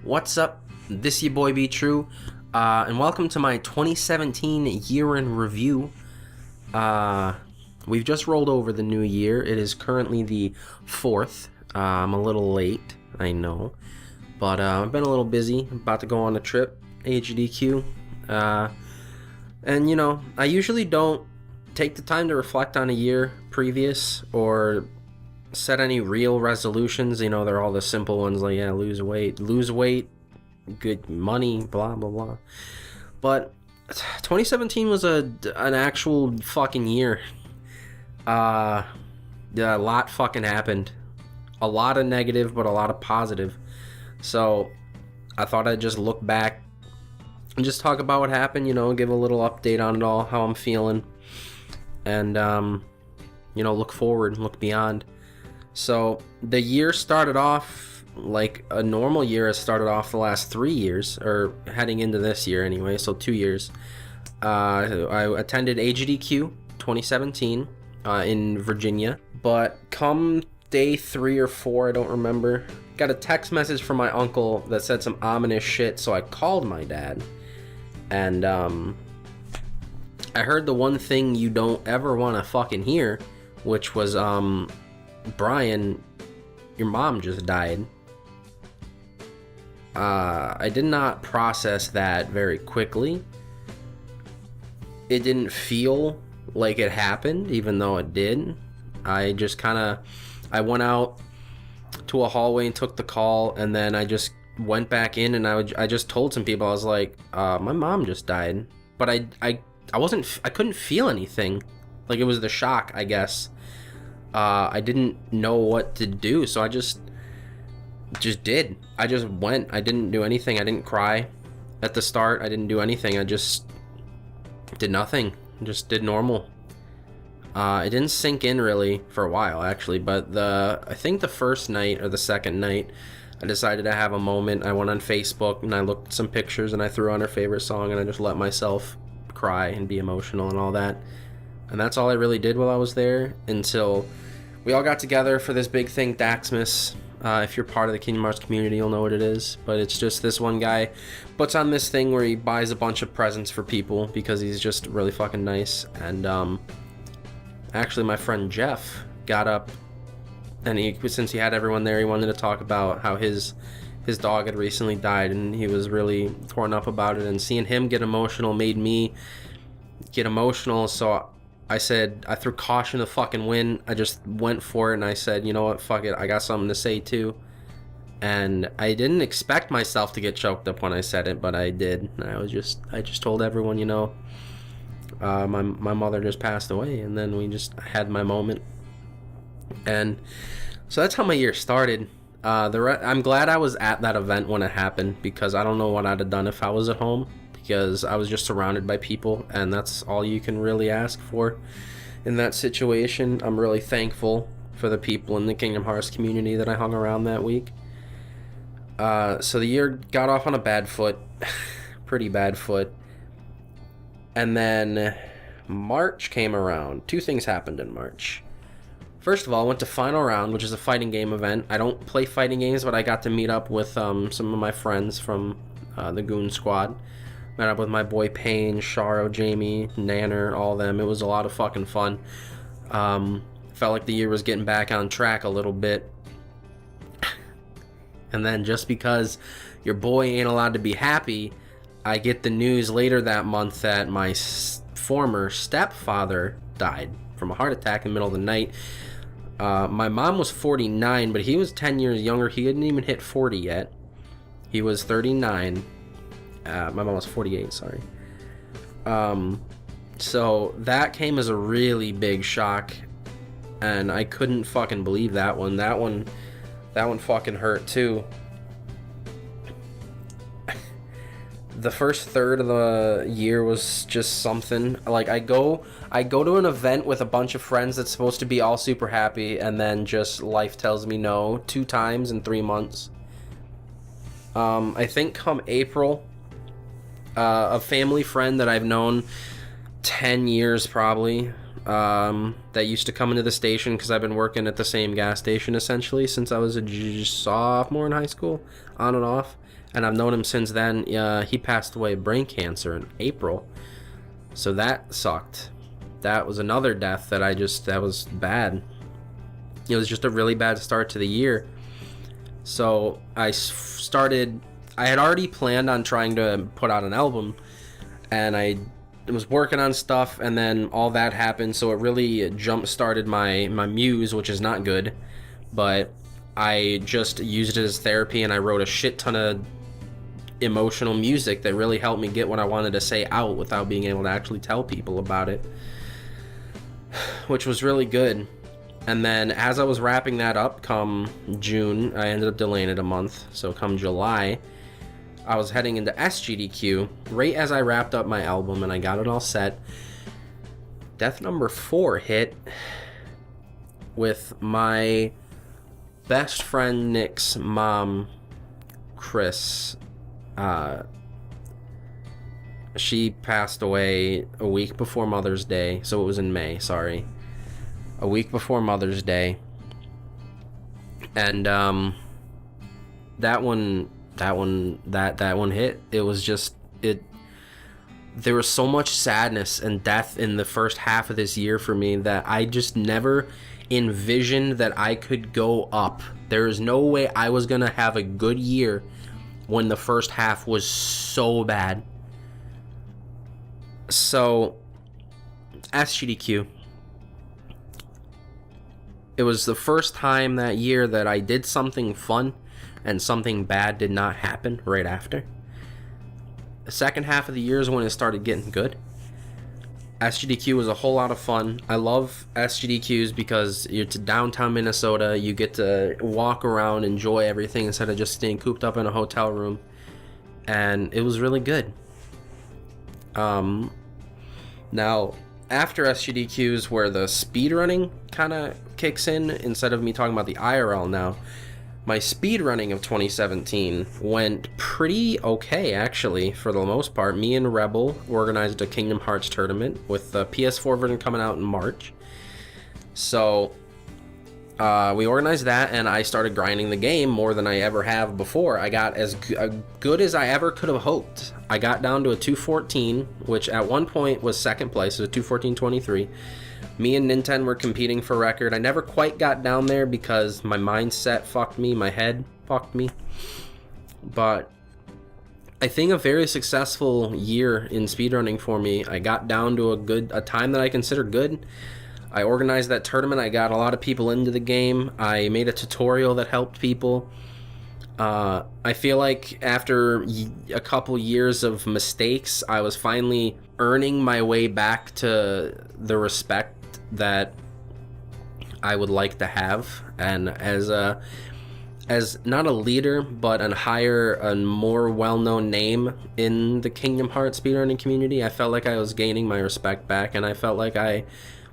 What's up? This your boy Be True, and welcome to my 2017 year in review. We've just rolled over the new year. It is currently the 4th. I'm a little late, I know, but I've been a little busy. About to go on a trip, HDQ, and you know, I usually don't take the time to reflect on a year previous or set any real resolutions. You know, they're all the simple ones like, yeah, lose weight, good money, blah blah blah. But 2017 was an actual fucking year. Yeah, a lot fucking happened. A lot of negative, but a lot of positive. So I thought I'd just look back and just talk about what happened, you know, give a little update on it all, how I'm feeling, and you know, look forward, look beyond. So the year started off like a normal year has started off the last 3 years, or heading into this year anyway, so 2 years. I attended AGDQ 2017 in Virginia, but come day 3 or 4, I don't remember, got a text message from my uncle that said some ominous shit, so I called my dad, and I heard the one thing you don't ever want to fucking hear, which was, Brian, your mom just died. I did not process that very quickly. It didn't feel like it happened, even though it did. I just I went out to a hallway and took the call, and then I just went back in, and I just told some people, I was like, my mom just died. But I couldn't feel anything. Like, it was the shock, I guess. I didn't know what to do, so I just did. I just went. I didn't do anything. I didn't cry at the start. I didn't do anything. I just did nothing. Just did normal. It didn't sink in really for a while, actually, but I think the first night or the second night, I decided to have a moment. I went on Facebook and I looked at some pictures and I threw on her favorite song and I just let myself cry and be emotional and all that. And that's all I really did while I was there, until we all got together for this big thing, Daxmas. If you're part of the Kingdom Hearts community, you'll know what it is. But it's just this one guy puts on this thing where he buys a bunch of presents for people because he's just really fucking nice. And actually, my friend Jeff got up, and since he had everyone there, he wanted to talk about how his dog had recently died, and he was really torn up about it. And seeing him get emotional made me get emotional, so I said, I threw caution to the fucking wind. I just went for it, and I said, you know what, fuck it, I got something to say too. And I didn't expect myself to get choked up when I said it, but I did. And I just told everyone, you know, my mother just passed away, and then I had my moment. And so that's how my year started. I'm glad I was at that event when it happened, because I don't know what I'd have done if I was at home, because I was just surrounded by people, and that's all you can really ask for in that situation. I'm really thankful for the people in the Kingdom Hearts community that I hung around that week. So the year got off on a bad foot, pretty bad foot, and then March came around. 2 things happened in March. First of all, I went to Final Round, which is a fighting game event. I don't play fighting games, but I got to meet up with some of my friends from the Goon Squad. Met up with my boy Payne, Sharo, Jamie, Nanner, all of them. It was a lot of fucking fun. Felt like the year was getting back on track a little bit. And then, just because your boy ain't allowed to be happy, I get the news later that month that my former stepfather died from a heart attack in the middle of the night. My mom was 49, but he was 10 years younger. He hadn't even hit 40 yet. He was 39. My mom was 48, sorry. So that came as a really big shock, and I couldn't fucking believe that one. That one fucking hurt too. The first third of the year was just something. Like, I go to an event with a bunch of friends that's supposed to be all super happy, and then just life tells me no 2 times in 3 months. I think come April, a family friend that I've known 10 years probably, that used to come into the station because I've been working at the same gas station essentially since I was a sophomore in high school, on and off. and I've known him since then. He passed away of brain cancer in April, so that sucked. That was another death that that was bad. It was just a really bad start to the year. So I had already planned on trying to put out an album, and I was working on stuff, and then all that happened, so it really jump-started my muse, which is not good, but I just used it as therapy, and I wrote a shit ton of emotional music that really helped me get what I wanted to say out without being able to actually tell people about it, which was really good. And then as I was wrapping that up, come June, I ended up delaying it a month, so come July, I was heading into SGDQ. Right as I wrapped up my album and I got it all set, Death Number 4 hit with my best friend Nick's mom, Chris. She passed away a week before Mother's Day, so it was in May, sorry. A week before Mother's Day. And that one hit. It was just there was so much sadness and death in the first half of this year for me that I just never envisioned that I could go up. There is no way I was gonna have a good year when the first half was so bad. So SGDQ, it was the first time that year that I did something fun and something bad did not happen right after. The second half of the year is when it started getting good. SGDQ was a whole lot of fun. I love SGDQs because you're to downtown Minnesota. You get to walk around, enjoy everything instead of just staying cooped up in a hotel room. And it was really good. Now, after SGDQs, where the speedrunning kind of kicks in, instead of me talking about the IRL now, my speedrunning of 2017 went pretty okay, actually, for the most part. Me and Rebel organized a Kingdom Hearts tournament with the PS4 version coming out in March. So we organized that, and I started grinding the game more than I ever have before. I got as good as I ever could have hoped. I got down to a 214, which at one point was second place, so 214.23. Me and Nintendo were competing for record. I never quite got down there because my mindset fucked me, my head fucked me. But I think a very successful year in speedrunning for me. I got down to a time that I consider good. I organized that tournament. I got a lot of people into the game. I made a tutorial that helped people. I feel like after a couple years of mistakes, I was finally earning my way back to the respect that I would like to have, and as not a leader, but a higher and more well-known name in the Kingdom Hearts speedrunning community, I felt like I was gaining my respect back, and I felt like I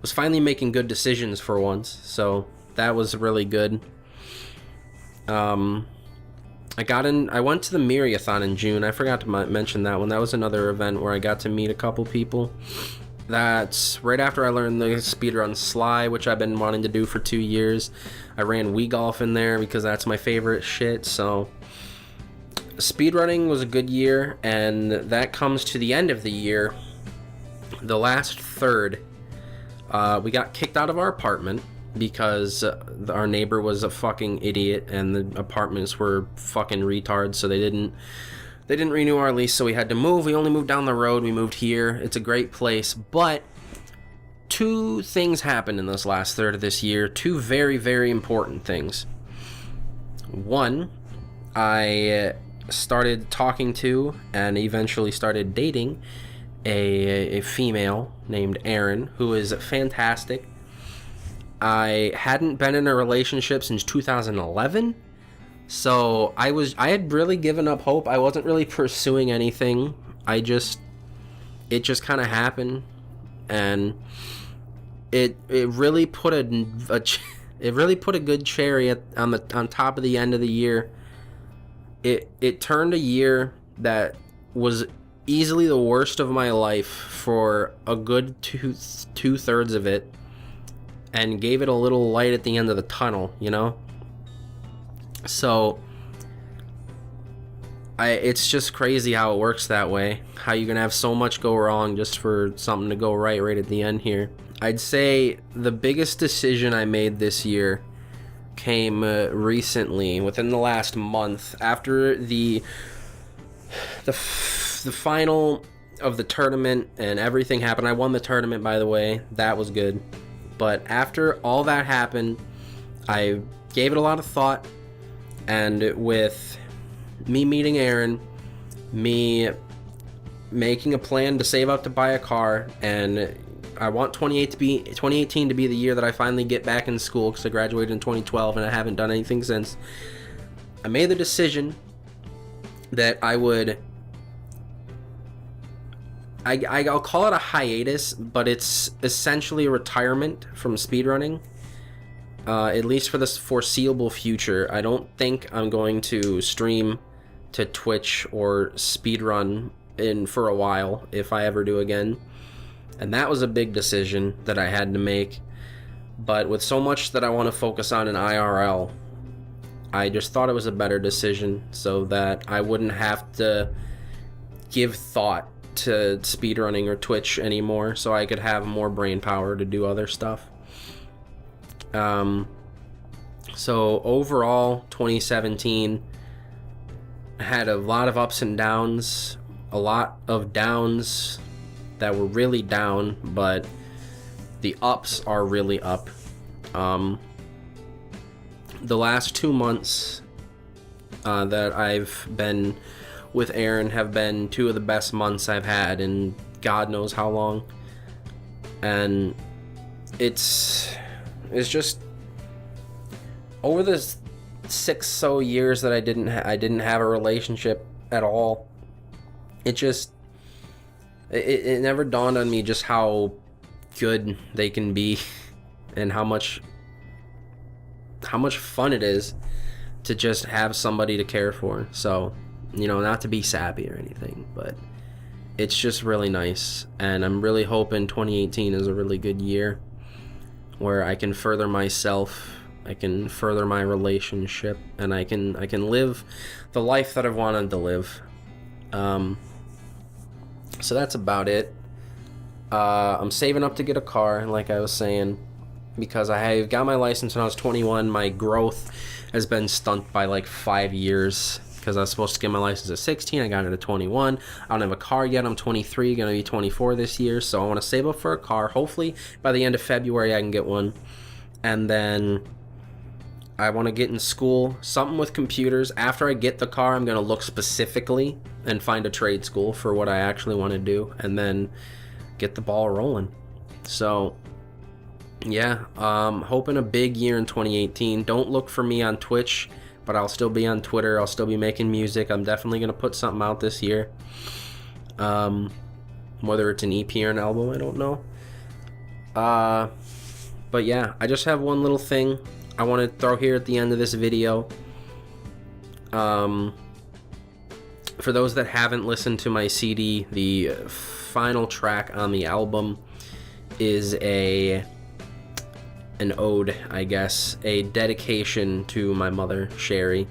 was finally making good decisions for once. So that was really good. I went to the Miriathon in June. I forgot to mention that one. That was another event where I got to meet a couple people. That's right after I learned the speedrun Sly, which I've been wanting to do for 2 years. I ran Wii Golf in there because that's my favorite shit. So speedrunning was a good year, and that comes to the end of the year. The last third, we got kicked out of our apartment because our neighbor was a fucking idiot and the apartments were fucking retards, so they didn't renew our lease, so we had to move. We only moved down the road. We moved here. It's a great place, but 2 things happened in this last third of this year. 2 very, very important things. One, I started talking to and eventually started dating a female named Erin, who is fantastic. I hadn't been in a relationship since 2011. So I had really given up hope. I wasn't really pursuing anything. It just kind of happened, and it really put it really put a good cherry on top of the end of the year. It turned a year that was easily the worst of my life for a good two-thirds of it, and gave it a little light at the end of the tunnel, you know? So It's just crazy how it works that way. How you can have so much go wrong just for something to go right at the end here. I'd say the biggest decision I made this year came recently, within the last month, after the final of the tournament and everything happened. I won the tournament, by the way. That was good. But after all that happened, I gave it a lot of thought, and with me meeting Aaron, me making a plan to save up to buy a car, and I want 2018 to be the year that I finally get back in school, because I graduated in 2012 and I haven't done anything since. I made the decision that I'll call it a hiatus, but it's essentially a retirement from speedrunning, at least for the foreseeable future. I don't think I'm going to stream to Twitch or speedrun for a while, if I ever do again. And that was a big decision that I had to make. But with so much that I want to focus on in IRL, I just thought it was a better decision, so that I wouldn't have to give thought to speedrunning or Twitch anymore, so I could have more brain power to do other stuff. So overall, 2017 had a lot of ups and downs, a lot of downs that were really down, but the ups are really up. The last 2 months that I've been with Aaron have been 2 of the best months I've had in God knows how long. And it's just over the 6 so years that I didn't have a relationship at all. It never dawned on me just how good they can be, and how much fun it is to just have somebody to care for. So, not to be sappy or anything, but it's just really nice, and I'm really hoping 2018 is a really good year where I can further myself, I can further my relationship, and I can live the life that I've wanted to live. So that's about it. I'm saving up to get a car, like I was saying, because I got my license when I was 21. My growth has been stunted by like 5 years, because I was supposed to get my license at 16. I got it at 21. I don't have a car yet. I'm 23, gonna be 24 this year, so I want to save up for a car. Hopefully by the end of February I can get one. And then I want to get in school, something with computers. After I get the car, I'm gonna look specifically and find a trade school for what I actually want to do, and then get the ball rolling. So yeah, hoping a big year in 2018. Don't look for me on Twitch, but I'll still be on Twitter. I'll still be making music. I'm definitely gonna put something out this year. Whether it's an EP or an album, I don't know. But yeah, I just have one little thing I want to throw here at the end of this video. For those that haven't listened to my CD, the final track on the album is an ode, I guess, a dedication to my mother, Sherry.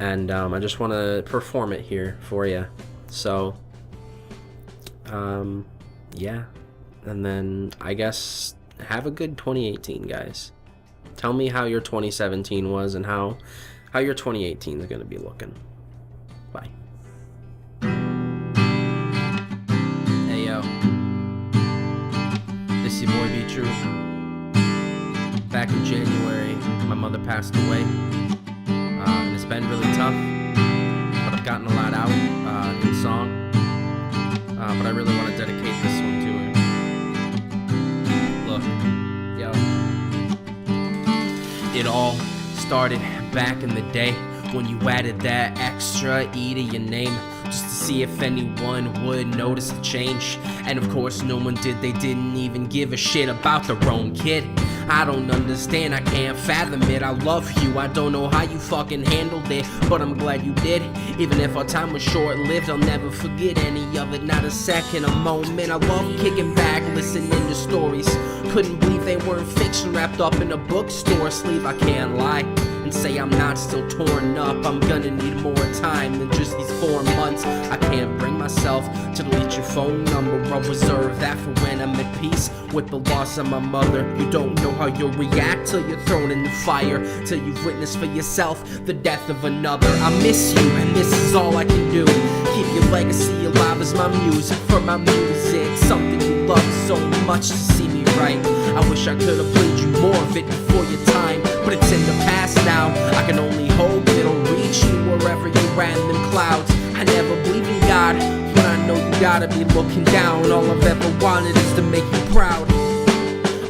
And I just want to perform it here for you. So, yeah. And then, I guess, have a good 2018, guys. Tell me how your 2017 was, and how your 2018 is going to be looking. Bye. Hey, yo. This is your boy, Be True. Back in January, my mother passed away. And it's been really tough, but I've gotten a lot out in song. But I really want to dedicate this one to her. Look, yo. It all started back in the day when you added that extra E to your name, just to see if anyone would notice the change. And of course no one did. They didn't even give a shit about their own kid. I don't understand, I can't fathom it. I love you, I don't know how you fucking handled it, but I'm glad you did. Even if our time was short-lived, I'll never forget any of it, not a second, a moment. I love kicking back, listening to stories. Couldn't believe they weren't fiction wrapped up in a bookstore sleeve, I can't lie. and say I'm not still torn up. I'm gonna need more time than just these 4 months. I can't bring myself to delete your phone number. I'll reserve that for when I'm at peace with the loss of my mother. You don't know how you'll react till you're thrown in the fire, till you've witnessed for yourself the death of another. I miss you, and this is all I can do. Keep your legacy alive as my music for my music. Something you love so much to see me write. I wish I could have played you more of it before your time, but it's in the past now. I can only hope it'll reach you wherever you ran them clouds. I never believed in God, but I know you gotta be looking down. All I've ever wanted is to make you proud.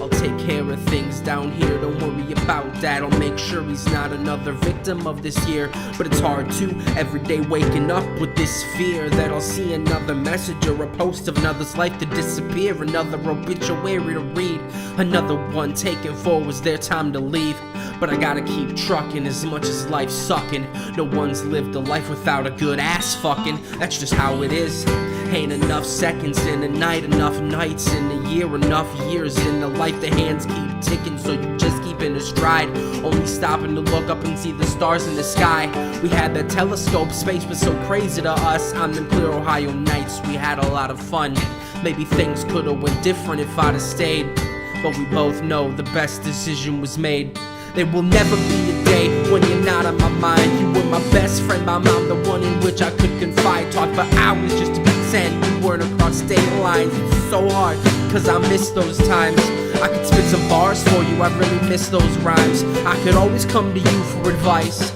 I'll take care of things down here, don't worry about that. I'll make sure he's not another victim of this year. But it's hard to, every day waking up with this fear that I'll see another message or a post of another's life to disappear. Another obituary to read, another one taken for was their time to leave. But I gotta keep trucking as much as life's sucking. No one's lived a life without a good ass fucking. That's just how it is. Ain't enough seconds in a night, enough nights in a year, enough years in a life. The hands keep ticking, so you just keep in a stride, only stopping to look up and see the stars in the sky. We had that telescope, space was so crazy to us. On them clear Ohio nights, we had a lot of fun. Maybe things could've went different if I'd have stayed, but we both know the best decision was made. There will never be a day when you're not on my mind. You were my best friend, my mom, the one in which I could confide. Talk for hours just to pretend you weren't across state lines. It's so hard, cause I miss those times. I could spit some bars for you, I really miss those rhymes. I could always come to you for advice.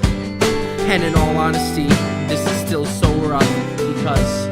And in all honesty, this is still so rough, because